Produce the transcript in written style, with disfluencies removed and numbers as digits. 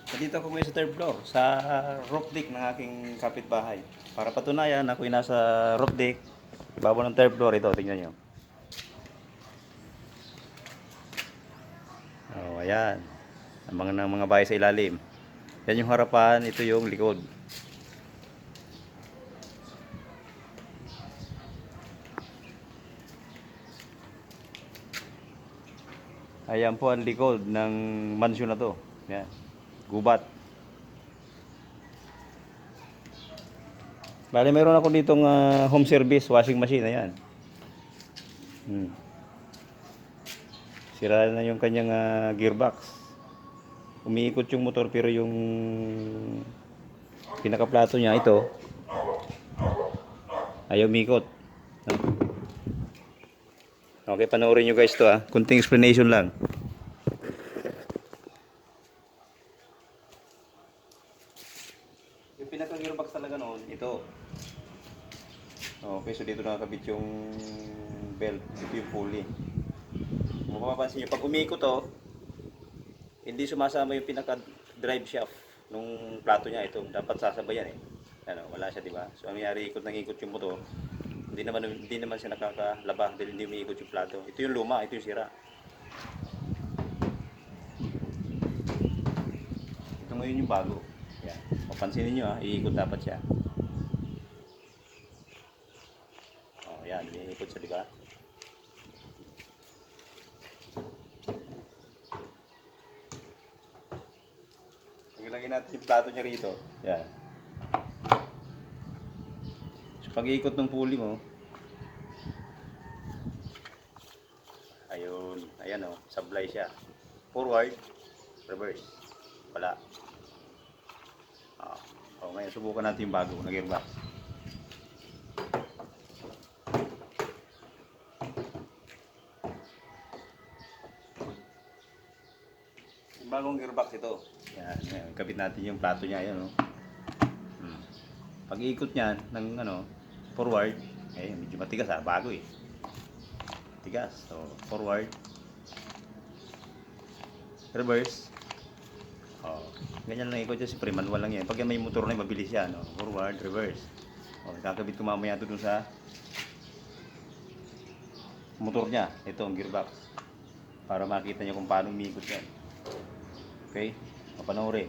Nandito ako ngayon sa third floor, sa roof deck ng aking kapitbahay. Para patunayan, ako'y nasa roof deck. Ibabaw ng third floor, ito, tingnan nyo. Oh, ayan. Ang mga bahay sa ilalim. Yan yung harapan, ito yung likod. Ayan po ang likod ng mansyon na to. Yan. Gubat. Bale, mayroon ako ditong home service washing machine. Ayan. Sira na yung kanyang gearbox. Umiikot yung motor pero yung pinakaplato niya ito ayaw umikot. Okay, panoorin nyo guys to kunting explanation lang. Yung pinaka gearbox talaga noon, ito. Okay, so dito nakakabit yung belt, ito yung pulley. Kung mapapansin nyo, pag umikot to, hindi sumasama yung pinaka drive shaft nung plato niya. Ito dapat sasabayan ano, wala siya, di ba? So ang nangyari, ikot nang ikot yung motor, hindi naman siya nakakalaba dahil hindi umiikot yung plato. Ito yung luma, ito yung sira. Ito ngayon yung bago. Yan. Mapansinin nyo iikot dapat siya. Oh, yan, umiikot siya, di ba? Ilagay natin yung plato niya rito. Yan. So pag-iikot ng pulley mo, ayun, ayan sablay siya. Forward, reverse. Wala. Ngayon subukan natin yung bago na gearbox. Yung bagong gearbox ito. Yan, kabit natin yung plato niya, ayan Pag-iikot niyan ng forward, medyo matigas bago Tigas. So, forward, reverse. Ganyan lang ikot siya, siyempre manual lang yan. Pag may motor na mabilis yan, forward, reverse. Kakabit ko mamaya ito dun sa motor niya. Ito ang gearbox. Para makita niyo kung paano umiikot yan. Okay? Mapanoorin.